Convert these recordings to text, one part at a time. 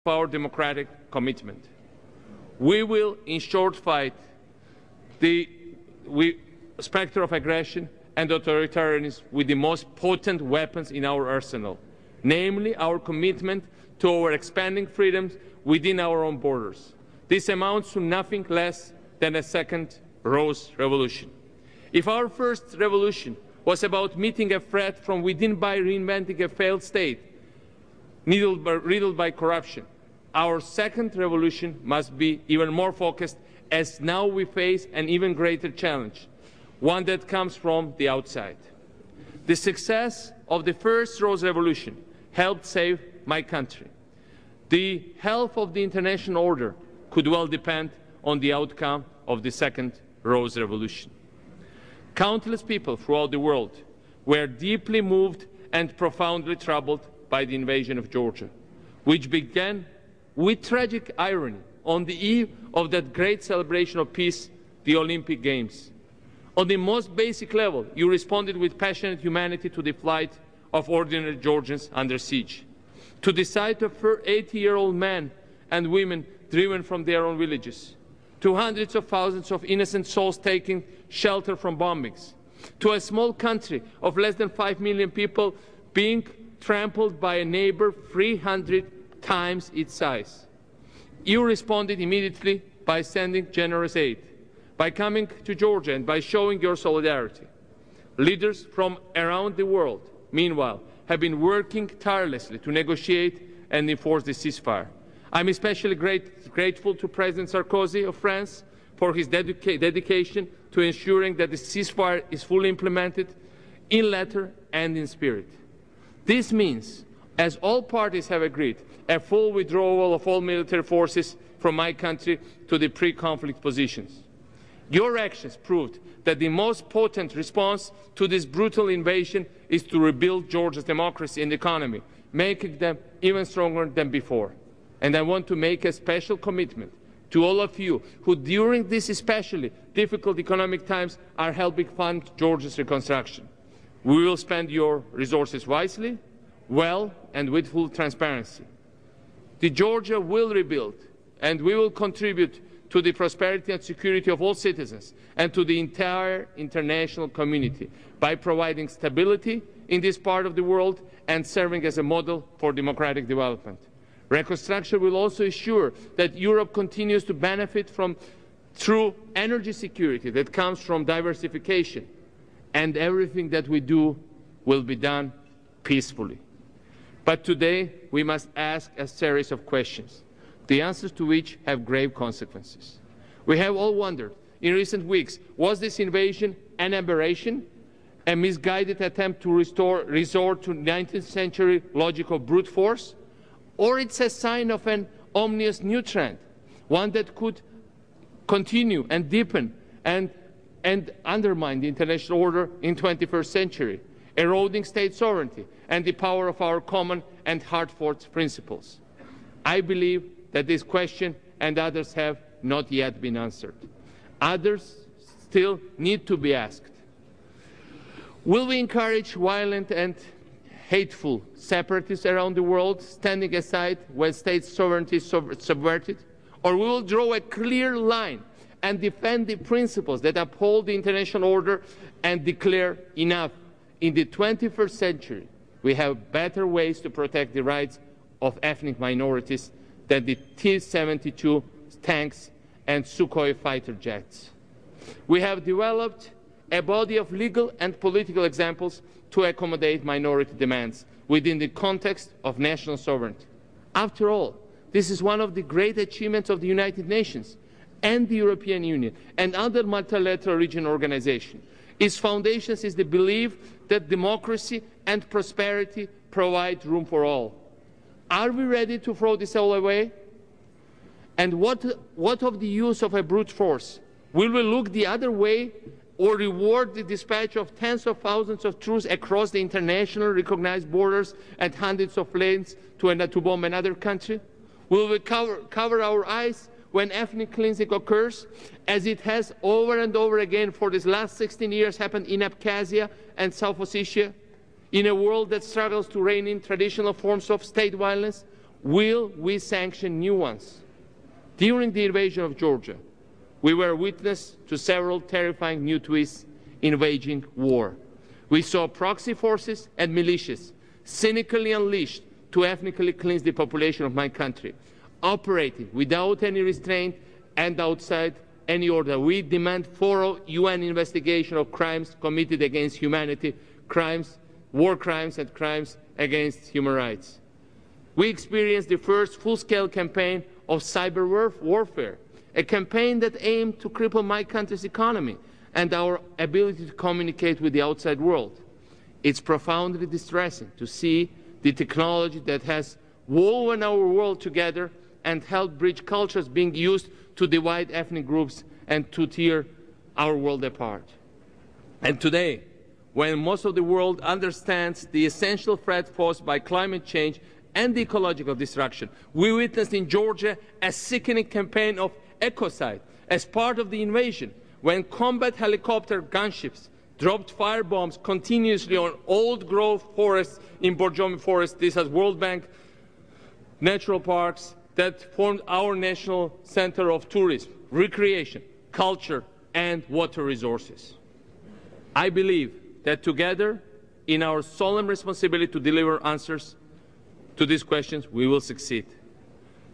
our democratic commitment. We will, in short, fight the specter of aggression and authoritarianism with the most potent weapons in our arsenal, namely our commitment to our expanding freedoms within our own borders. This amounts to nothing less than a second Rose Revolution. If our first revolution was about meeting a threat from within by reinventing a failed state, riddled by corruption, our second revolution must be even more focused, as now we face an even greater challenge, one that comes from the outside. The success of the first Rose Revolution helped save my country. The health of the international order could well depend on the outcome of the second Rose Revolution. Countless people throughout the world were deeply moved and profoundly troubled by the invasion of Georgia, which began with tragic irony on the eve of that great celebration of peace, the Olympic Games. On the most basic level, you responded with passionate humanity to the plight of ordinary Georgians under siege. To the sight of 80-year-old men and women driven from their own villages, to hundreds of thousands of innocent souls taking shelter from bombings, to a small country of less than 5 million people being trampled by a neighbor 300 times its size. You responded immediately by sending generous aid, by coming to Georgia and by showing your solidarity. Leaders from around the world, meanwhile, have been working tirelessly to negotiate and enforce the ceasefire. I'm especially grateful to President Sarkozy of France for his dedication to ensuring that the ceasefire is fully implemented in letter and in spirit. This means, as all parties have agreed, a full withdrawal of all military forces from my country to the pre-conflict positions. Your actions proved that the most potent response to this brutal invasion is to rebuild Georgia's democracy and economy, making them even stronger than before. And I want to make a special commitment to all of you who, during these especially difficult economic times, are helping fund Georgia's reconstruction. We will spend your resources wisely, well, and with full transparency. Georgia will rebuild, and we will contribute to the prosperity and security of all citizens and to the entire international community by providing stability in this part of the world and serving as a model for democratic development. Reconstruction will also ensure that Europe continues to benefit from true energy security that comes from diversification, and everything that we do will be done peacefully. But today, we must ask a series of questions, the answers to which have grave consequences. We have all wondered in recent weeks, was this invasion an aberration, a misguided attempt to resort to 19th century logic of brute force, or it's a sign of an ominous new trend, one that could continue and deepen and undermine the international order in the 21st century, eroding state sovereignty and the power of our common and hard-fought principles? I believe that this question and others have not yet been answered. Others still need to be asked. Will we encourage violent and hateful separatists around the world, standing aside when state sovereignty is subverted? Or we will draw a clear line and defend the principles that uphold the international order and declare enough? In the 21st century, we have better ways to protect the rights of ethnic minorities than the T-72 tanks and Sukhoi fighter jets. We have developed a body of legal and political examples to accommodate minority demands within the context of national sovereignty. After all, this is one of the great achievements of the United Nations and the European Union and other multilateral regional organizations. Its foundations is the belief that democracy and prosperity provide room for all. Are we ready to throw this all away? And what of the use of a brute force? Will we look the other way or reward the dispatch of tens of thousands of troops across the international recognized borders and hundreds of planes to bomb another country? Will we cover our eyes when ethnic cleansing occurs, as it has over and over again for these last 16 years happened in Abkhazia and South Ossetia, in a world that struggles to rein in traditional forms of state violence? Will we sanction new ones? During the invasion of Georgia, we were witness to several terrifying new twists in waging war. We saw proxy forces and militias cynically unleashed to ethnically cleanse the population of my country, operating without any restraint and outside any order. We demand thorough UN investigation of crimes committed against humanity, crimes, war crimes and crimes against human rights. We experienced the first full-scale campaign of cyber warfare, a campaign that aimed to cripple my country's economy and our ability to communicate with the outside world. It's profoundly distressing to see the technology that has woven our world together and helped bridge cultures being used to divide ethnic groups and to tear our world apart. And today, when most of the world understands the essential threat posed by climate change and the ecological destruction, we witnessed in Georgia a sickening campaign of ecocide as part of the invasion, when combat helicopter gunships dropped firebombs continuously on old-growth forests in Borjomi Forest. This has World Bank natural parks that formed our national center of tourism, recreation, culture, and water resources. I believe that together, in our solemn responsibility to deliver answers to these questions, we will succeed.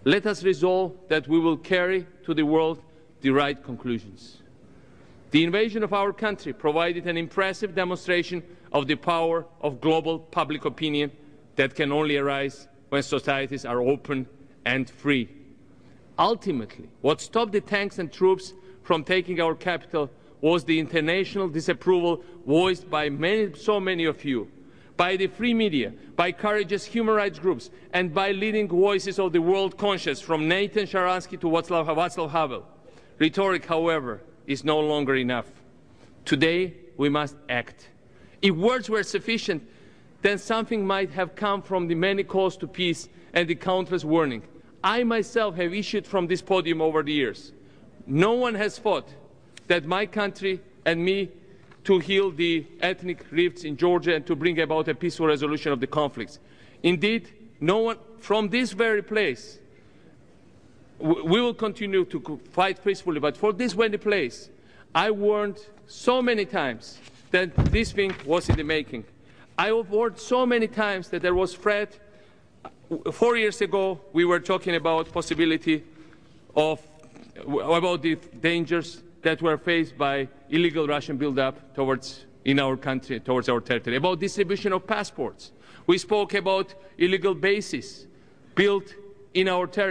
Let us resolve that we will carry to the world the right conclusions. The invasion of our country provided an impressive demonstration of the power of global public opinion that can only arise when societies are open and free. Ultimately, what stopped the tanks and troops from taking our capital was the international disapproval voiced by so many of you, by the free media, by courageous human rights groups, and by leading voices of the world conscious, from Nathan Sharansky to Václav Havel. Rhetoric, however, is no longer enough. Today, we must act. If words were sufficient, then something might have come from the many calls to peace and the countless warning I myself have issued from this podium over the years. No one has fought that my country and me to heal the ethnic rifts in Georgia and to bring about a peaceful resolution of the conflicts. Indeed, no one from this very place, we will continue to fight peacefully, but for this very place, I warned so many times that this thing was in the making. I warned so many times that there was threat. 4 years ago, we were talking about possibility of, about the dangers that were faced by illegal Russian buildup in our country, towards our territory, about distribution of passports. We spoke about illegal bases built in our territory.